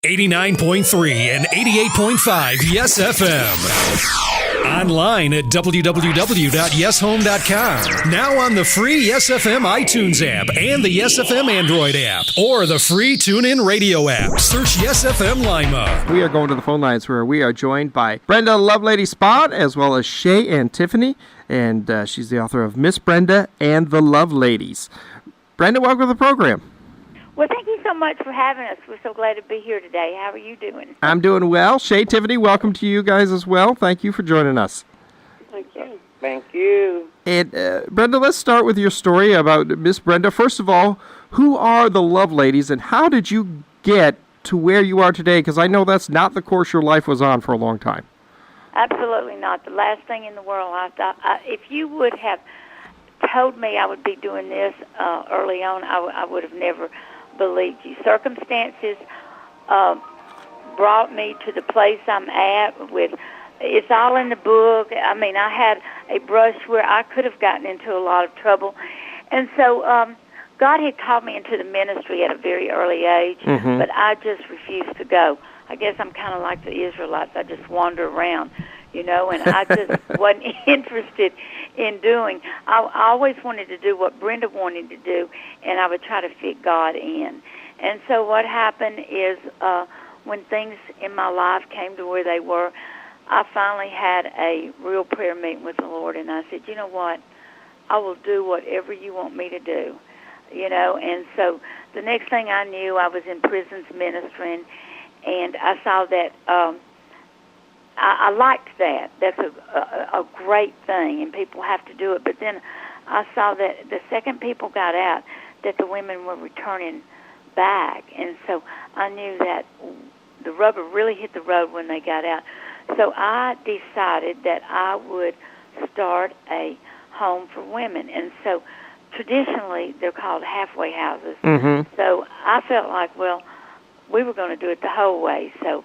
89.3 and 88.5 Yes FM. Online at www.yeshome.com. Now on the free Yes FM iTunes app and the Yes FM Android app, or the free TuneIn Radio app. Search Yes FM Lima. We are going to the phone lines where we are joined by Brenda Lovelady Spahn as well as Shay and Tiffany, and she's the author of Miss Brenda and the Loveladies. Brenda, welcome to the program. Well, thank you so much for having us. We're so glad to be here today. How are you doing? I'm doing well. Shay, Tiffany, welcome to you guys as well. Thank you for joining us. Thank you. Thank you. And Brenda, let's start with your story about Miss Brenda. First of all, who are the Loveladies, and how did you get to where you are today? Because I know that's not the course your life was on for a long time. Absolutely not. The last thing in the world I thought, if you would have told me I would be doing this early on, I would have never believed you. Circumstances brought me to the place I'm at. It's all in the book. I mean, I had a brush where I could have gotten into a lot of trouble. And so God had called me into the ministry at a very early age, but I just refused to go. I guess I'm kind of like the Israelites. I just wander around, and I just wasn't interested in doing. I always wanted to do what Brenda wanted to do, and I would try to fit God in. And so what happened is when things in my life came to where they were, I finally had a real prayer meeting with the Lord, and I said, you know what, I will do whatever you want me to do, And so the next thing I knew, I was in prisons ministering, and I saw that I liked that. That's a great thing, and people have to do it. But then I saw that the second people got out, that the women were returning back. And so I knew that the rubber really hit the road when they got out. So I decided that I would start a home for women. And so traditionally they're called halfway houses. So I felt like, well, we were going to do it the whole way. So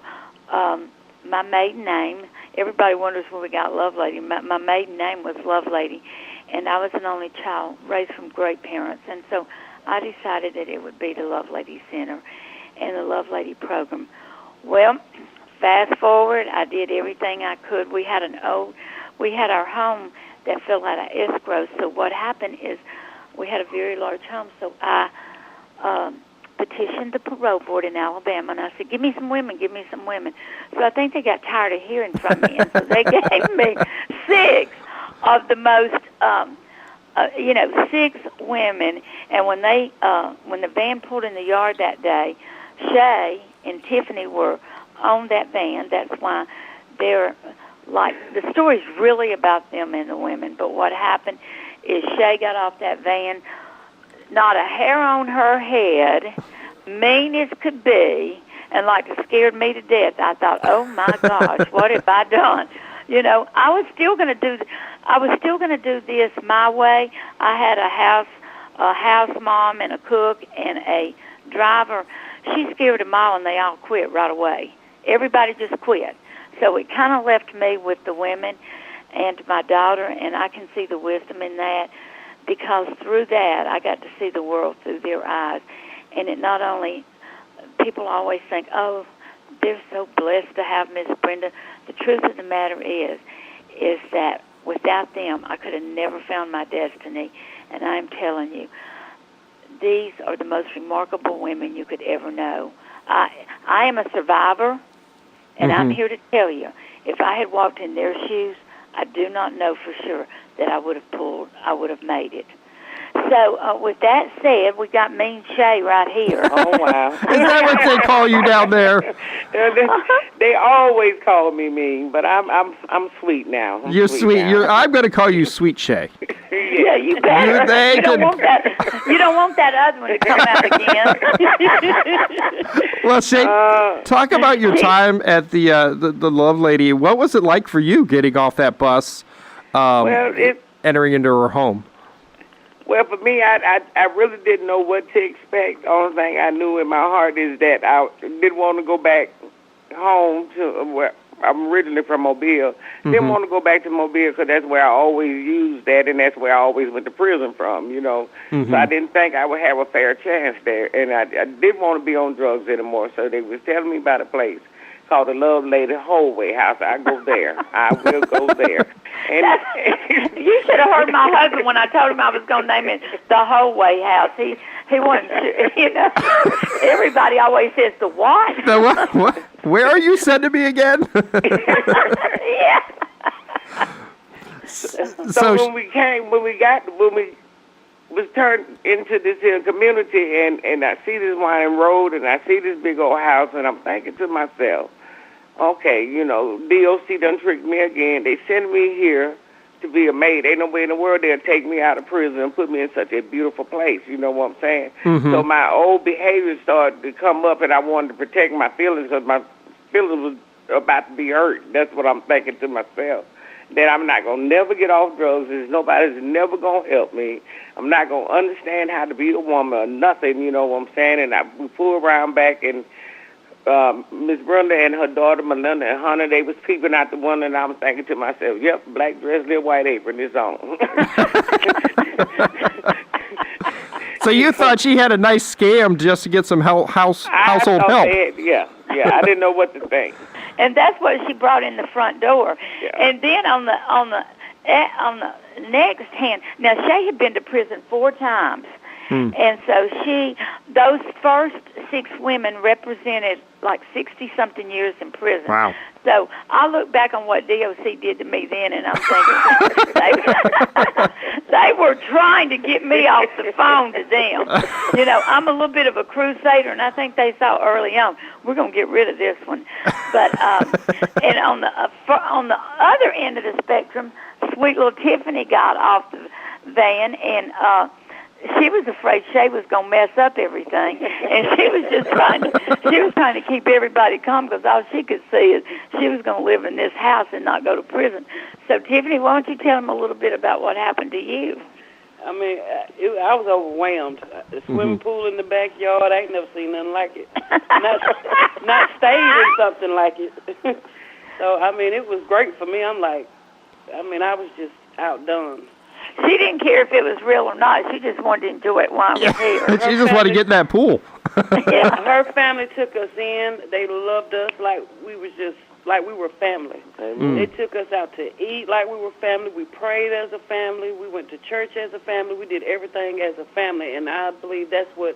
my maiden name, everybody wonders where we got Lovelady. My maiden name was Lovelady, and I was an only child raised from great parents. And so I decided that it would be the Lovelady Center and the Lovelady program. Well, fast forward, I did everything I could. We had our home that fell out of escrow. So what happened is we had a very large home. So I petitioned the parole board in Alabama, and I said, give me some women. So I think they got tired of hearing from me, and so they gave me 6 of the most, 6 women. And when the van pulled in the yard that day, Shay and Tiffany were on that van. That's why they're like, the story's really about them and the women. But what happened is Shay got off that van, not a hair on her head, mean as could be, and like it scared me to death. I thought, oh my gosh, what have I done? I was still going to do this my way. I had a house mom and a cook and a driver. She scared them all, and they all quit right away. Everybody just quit. So it kind of left me with the women and my daughter, and I can see the wisdom in that, because through that I got to see the world through their eyes. And it not only, people always think, oh, they're so blessed to have Miss Brenda. The truth of the matter is that without them, I could have never found my destiny. And I'm telling you, these are the most remarkable women you could ever know. I am a survivor, and I'm here to tell you, if I had walked in their shoes, I do not know for sure that I would have made it. So with that said, we got Mean Shay right here. Oh, wow. Is that what they call you down there? They always call me mean, but I'm sweet now. You're sweet. I'm going to call you Sweet Shay. Yeah, you better. You don't want that other one to come out again. Well, Shay, talk about your time at the Lovelady. What was it like for you getting off that bus, entering into her home? Well, for me, I really didn't know what to expect. The only thing I knew in my heart is that I didn't want to go back home to I'm originally from Mobile. Didn't want to go back to Mobile because that's where I always used that, and that's where I always went to prison from, you know. So I didn't think I would have a fair chance there, and I didn't want to be on drugs anymore. So they was telling me about a place called the Lovelady Hallway House. I go there. I will go there. And you should have heard my husband when I told him I was going to name it the Hallway House. He wasn't sure, you know. Everybody always says the what? The what? What? Where are you sending me again? Yeah. So when we was turned into this here community, and I see this winding road, and I see this big old house, and I'm thinking to myself, okay, you know, DOC done tricked me again. They send me here to be a maid. Ain't no way in the world they'll take me out of prison and put me in such a beautiful place. You know what I'm saying? So my old behavior started to come up, and I wanted to protect my feelings because my feelings was about to be hurt. That's what I'm thinking to myself. That I'm not going to never get off drugs. There's nobody's never going to help me. I'm not going to understand how to be a woman or nothing, you know what I'm saying? And we flew around back, and Miss Brenda and her daughter, Melinda and Hunter, they was peeping out the window, and I was thinking to myself, yep, black dress, little white apron, it's on. So you thought she had a nice scam just to get some household help? Yeah, I didn't know what to think. And that's what she brought in the front door. Yeah. And then on the next hand, now Shay had been to prison 4 times. And so those first 6 women represented like 60-something years in prison. Wow. So I look back on what DOC did to me then, and I'm thinking they were trying to get me off the phone to them. You know, I'm a little bit of a crusader, and I think they saw early on, we're going to get rid of this one. But and on the other end of the spectrum, sweet little Tiffany got off the van, and she was afraid Shay was going to mess up everything, and she was trying to keep everybody calm because all she could see is she was going to live in this house and not go to prison. So, Tiffany, why don't you tell them a little bit about what happened to you? I mean, I was overwhelmed. The swimming pool in the backyard, I ain't never seen nothing like it. Not staying in something like it. So, I mean, it was great for me. I was just outdone. She didn't care if it was real or not. She just wanted to enjoy it while I was here. She just wanted to get in that pool. Yeah. Her family took us in. They loved us like we were family. They took us out to eat like we were family. We prayed as a family. We went to church as a family. We did everything as a family, and I believe that's what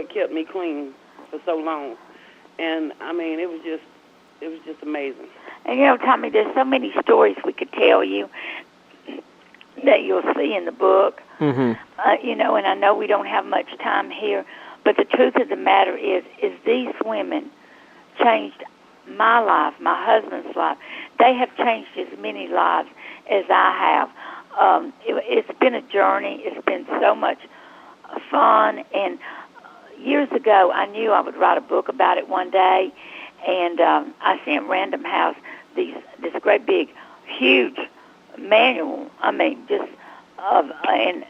kept me clean for so long. And I mean, it was just amazing. And you know, Tommy, there's so many stories we could tell you that you'll see in the book. You know, and I know we don't have much time here, but the truth of the matter is these women changed my life, my husband's life. They have changed as many lives as I have. It's been a journey. It's been so much fun. And years ago, I knew I would write a book about it one day, and I sent Random House this great big, huge manual. I mean, just and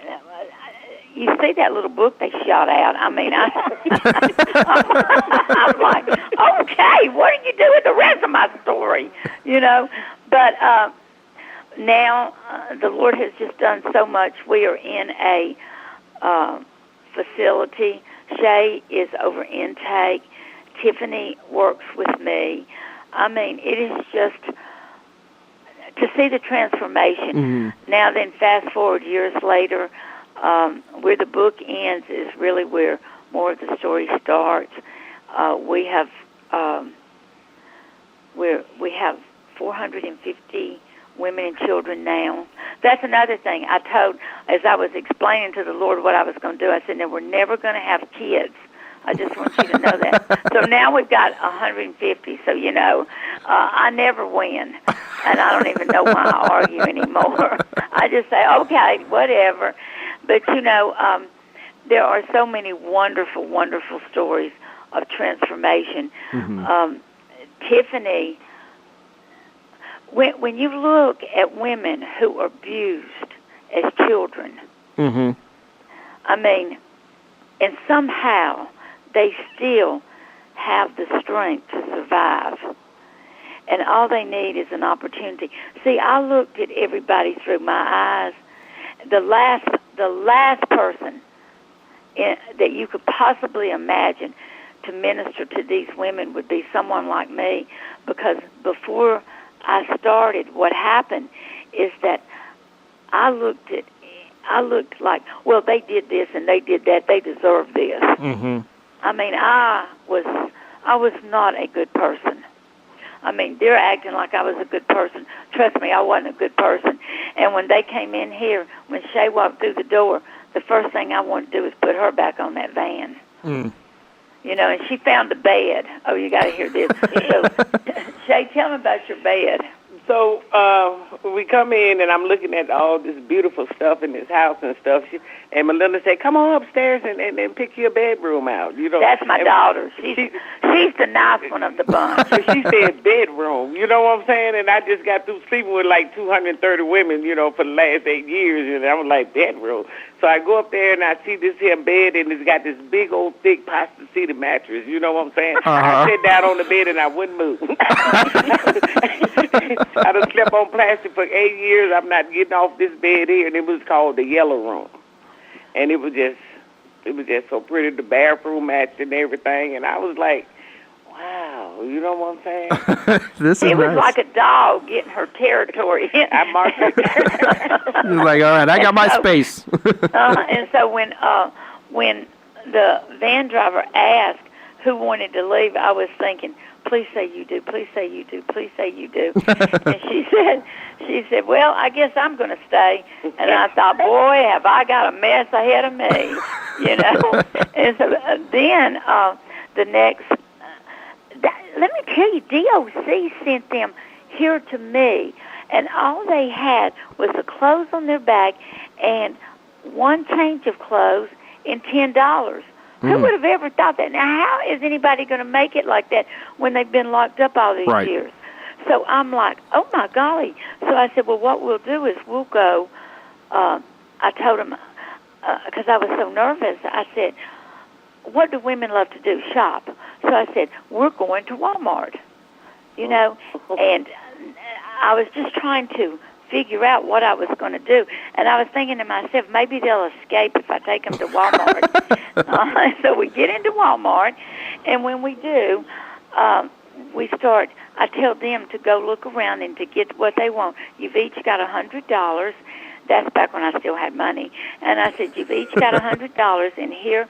you see that little book they shot out. I mean, I'm like, okay, what did you do with the rest of my story? You know, but now the Lord has just done so much. We are in a facility. Shay is over intake. Tiffany works with me. I mean, it is just to see the transformation. Now then, fast forward years later, where the book ends is really where more of the story starts. We have 450 women and children now. That's another thing I told, as I was explaining to the Lord what I was going to do. I said, no, we're never going to have kids. I just want you to know that. So now we've got 150. So, you know, I never win. And I don't even know why I argue anymore. I just say, okay, whatever. But, you know, there are so many wonderful, wonderful stories of transformation. Tiffany, when you look at women who are abused as children, I mean, and somehow they still have the strength to survive. and all they need is an opportunity. See, I looked at everybody through my eyes. The last person that you could possibly imagine to minister to these women would be someone like me, because before I started, what happened is that I looked like, well, they did this and they did that, they deserve this. Mm-hmm. I mean, I was not a good person. I mean, they're acting like I was a good person. Trust me, I wasn't a good person. And when they came in here, when Shay walked through the door, the first thing I wanted to do was put her back on that van. Mm. You know, and she found the bed. Oh, you got to hear this. So, Shay, tell me about your bed. So we come in, and I'm looking at all this beautiful stuff in this house and stuff. And Melinda said, "Come on upstairs and pick your bedroom out." You know, that's my daughter. She's the nice one of the bunch. So she said bedroom. You know what I'm saying? And I just got through sleeping with like 230 women, you know, for the last 8 years, and I was like, bedroom. So I go up there and I see this here bed, and it's got this big old thick pasta seated mattress. You know what I'm saying? I sat down on the bed and I wouldn't move. I done slept on plastic for 8 years. I'm not getting off this bed here, and it was called the Yellow Room. And it was just so pretty. The bathroom matched and everything, and I was like, wow, you know what I'm saying? This is it was nice. like a dog getting her territory. I marked her territory. You're like, all right, I got my space. And so when the van driver asked who wanted to leave, I was thinking, please say you do, please say you do, please say you do. And she said, well, I guess I'm going to stay. And I thought, boy, have I got a mess ahead of me, you know. And so then the next, let me tell you, DOC sent them here to me, and all they had was the clothes on their back and one change of clothes and $10. Who would have ever thought that? Now, how is anybody going to make it like that when they've been locked up all these years? So I'm like, oh, my golly. So I said, well, what we'll do is we'll go. I told him, because I was so nervous, I said, what do women love to do? Shop. So I said, we're going to Walmart, you know. And I was just trying to figure out what I was going to do. And I was thinking to myself, maybe they'll escape if I take them to Walmart. So we get into Walmart, and when we do, I tell them to go look around and to get what they want. You've each got $100. That's back when I still had money. And I said, you've each got $100, and here,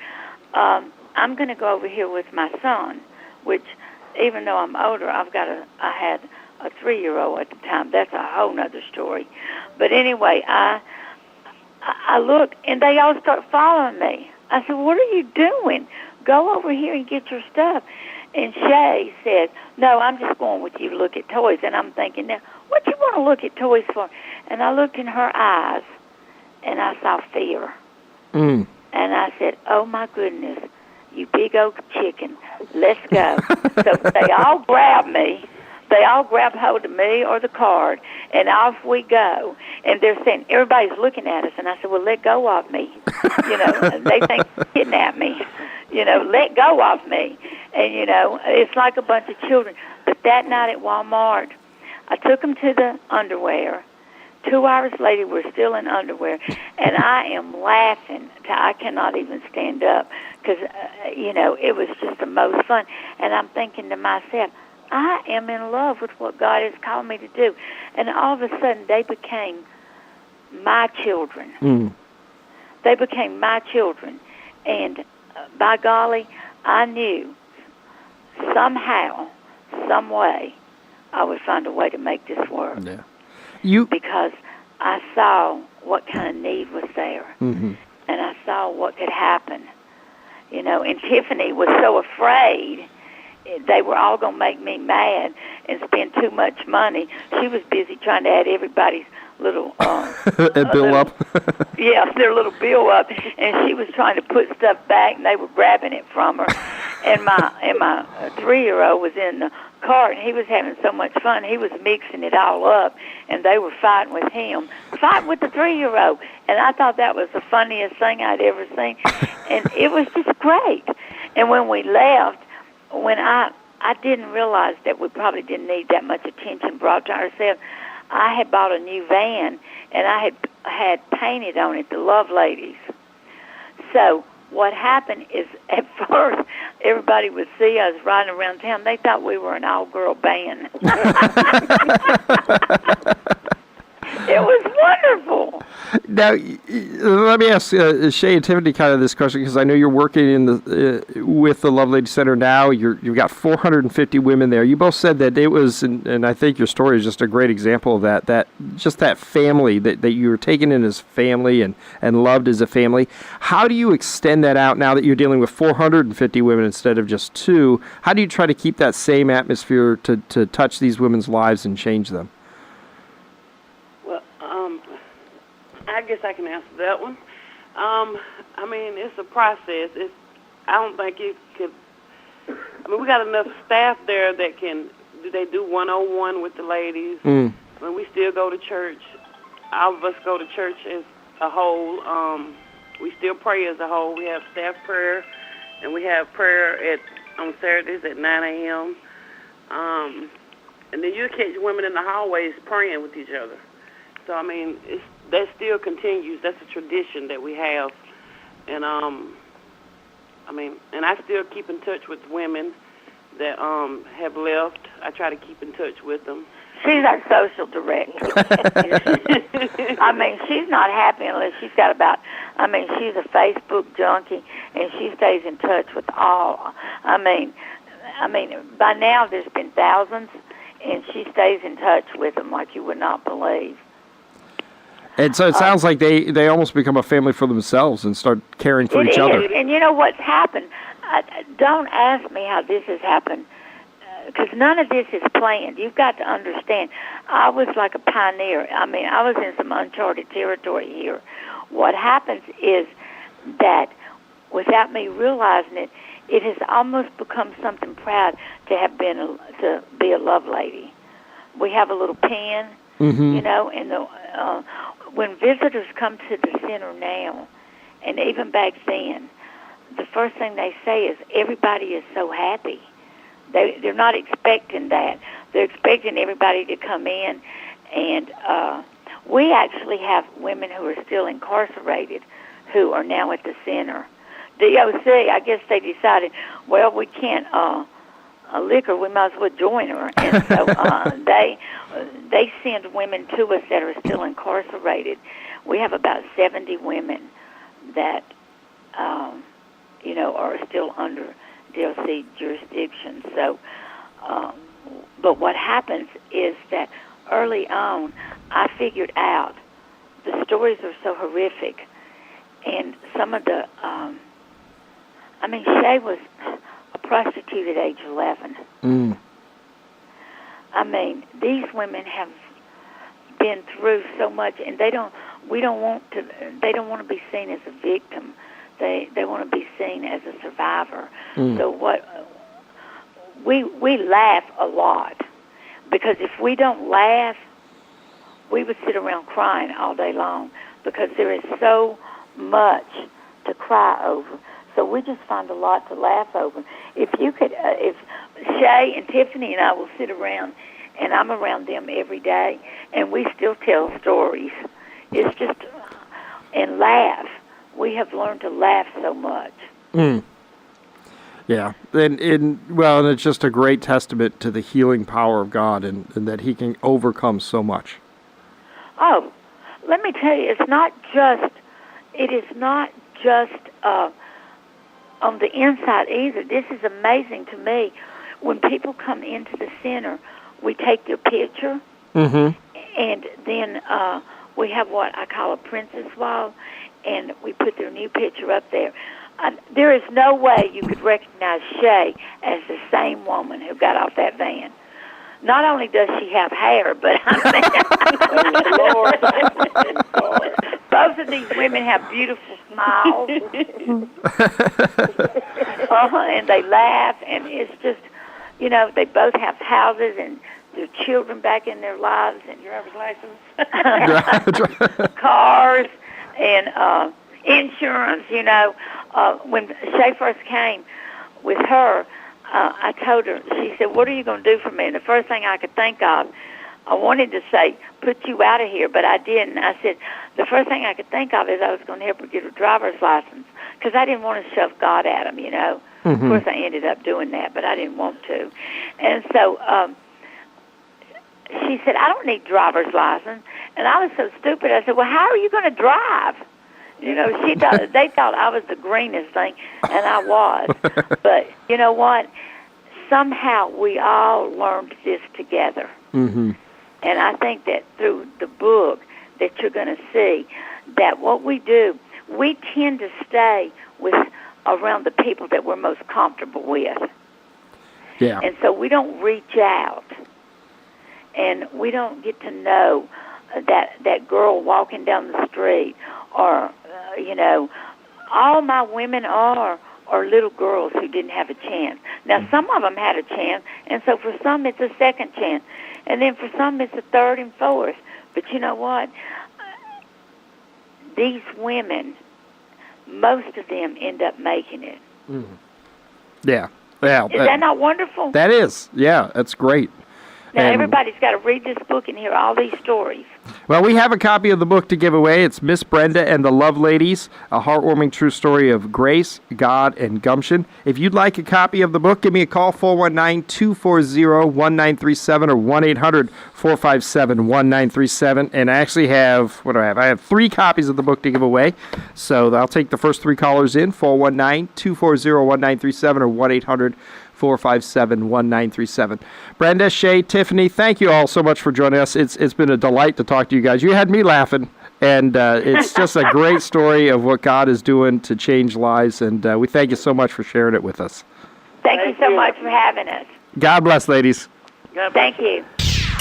I'm going to go over here with my son, which, even though I'm older, I had a 3-year-old at the time. That's a whole nother story. But anyway, I look, and they all start following me. I said, what are you doing? Go over here and get your stuff. And Shay said, no, I'm just going with you to look at toys. And I'm thinking, now, what you want to look at toys for? And I looked in her eyes, and I saw fear. And I said, oh, my goodness, you big old chicken, let's go. So they all grabbed me. They all grab hold of me or the card, and off we go. And they're saying, everybody's looking at us. And I said, well, let go of me. You know, they think kidnap me. You know, let go of me. And, you know, it's like a bunch of children. But that night at Walmart, I took them to the underwear. 2 hours later, we're still in underwear. And I am laughing till I cannot even stand up because, you know, it was just the most fun. And I'm thinking to myself, I am in love with what God has called me to do. And all of a sudden, they became my children. They became my children. And by golly, I knew somehow, some way, I would find a way to make this work. Yeah. Because I saw what kind of need was there. And I saw what could happen. You know, and Tiffany was so afraid they were all going to make me mad and spend too much money. She was busy trying to add everybody's little bill up. Yeah, their little bill up, and she was trying to put stuff back, and they were grabbing it from her. And my 3-year-old was in the cart, and he was having so much fun. He was mixing it all up, and they were fighting with him, fighting with the 3-year-old. And I thought that was the funniest thing I'd ever seen, and it was just great. And when we left, when I I didn't realize that we probably didn't need that much attention brought to ourselves. I had bought a new van, and I had painted on it the Loveladies. So what happened is, at first, everybody would see us riding around town. They thought we were an all-girl band. It was wonderful. Now, let me ask Shay and Tiffany kind of this question, because I know you're working in with the Lovelady Center now. You've got 450 women there. You both said that it was, and I think your story is just a great example of that just that family, that you were taken in as family and loved as a family. How do you extend that out now that you're dealing with 450 women instead of just 2? How do you try to keep that same atmosphere to touch these women's lives and change them? I guess I can answer that one. I mean, it's a process. I don't think it could. I mean, we got enough staff there that they do 101 with the ladies. When we still go to church, all of us go to church as a whole. We still pray as a whole. We have staff prayer, and we have prayer on Saturdays at 9 a.m. And then you catch women in the hallways praying with each other. So, I mean, that still continues. That's a tradition that we have. And, I still keep in touch with women that have left. I try to keep in touch with them. She's our social director. I mean, she's not happy unless she's got she's a Facebook junkie, and she stays in touch with all. I mean, by now there's been thousands, and she stays in touch with them like you would not believe. And so it sounds like they almost become a family for themselves and start caring for each other. And you know what's happened? Don't ask me how this has happened, because none of this is planned. You've got to understand, I was like a pioneer. I mean, I was in some uncharted territory here. What happens is that, without me realizing it, it has almost become something proud to be a Lovelady. We have a little pen, you know, and when visitors come to the center now, and even back then, the first thing they say is, everybody is so happy. They're not expecting that. They're expecting everybody to come in, and we actually have women who are still incarcerated who are now at the center. DOC, I guess they decided, well, we can't lick her, we might as well join her. And so they send women to us that are still incarcerated. We have about 70 women that, are still under DOC jurisdiction. So, but what happens is that early on, I figured out the stories are so horrific, and some of the, Shay was a prostitute at age 11. I mean, these women have been through so much, and they don't want to be seen as a victim. They want to be seen as a survivor. So we laugh a lot, because if we don't laugh, we would sit around crying all day long, because there is so much to cry over. So we just find a lot to laugh over. If Shay and Tiffany and I will sit around, and I'm around them every day, and we still tell stories. It's just, and laugh. We have learned to laugh so much. Yeah, and it's just a great testament to the healing power of God, and that He can overcome so much. Oh, let me tell you, it is not just on the inside either. This is amazing to me. When people come into the center, we take their picture, and then we have what I call a princess wall, and we put their new picture up there. There is no way you could recognize Shay as the same woman who got off that van. Not only does she have hair, but both of these women have beautiful smiles, and they laugh, and it's just, they both have houses and their children back in their lives, and driver's license, cars, and insurance. When Shay first came with her, I told her, she said, what are you going to do for me? And the first thing I could think of, I wanted to say, put you out of here, but I didn't. I said, the first thing I could think of is I was going to help her get her driver's license, because I didn't want to shove God at him, you know. Of course, I ended up doing that, but I didn't want to. And so she said, I don't need driver's license. And I was so stupid. I said, well, how are you going to drive? You know, they thought I was the greenest thing, and I was. But you know what? Somehow we all learned this together. And I think that through the book that you're going to see that what we do, we tend to stay around the people that we're most comfortable with. Yeah. And so we don't reach out, and we don't get to know that girl walking down the street, or you know, all my women are little girls who didn't have a chance. Now, some of them had a chance, and so for some it's a second chance, and then for some it's a third and fourth. But you know what? These women, most of them end up making it. Yeah. Yeah. Is that not wonderful? That is. Yeah, that's great. Now, And- everybody's got to read this book and hear all these stories. Well, we have a copy of the book to give away. It's Miss Brenda and the Loveladies, a heartwarming true story of grace, God, and gumption. If you'd like a copy of the book, give me a call, 419-240-1937 or 1-800-457-1937. And I actually have, what do I have? I have 3 copies of the book to give away. So I'll take the first 3 callers in, 419-240-1937 or 1-800-457-1937. Brenda, Shay, Tiffany, thank you all so much for joining us. It's been a delight to talk to you guys. You had me laughing, and it's just a great story of what God is doing to change lives, and we thank you so much for sharing it with us. Thank you so much for having us. God bless, ladies. Thank you.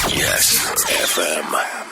Yes, FM.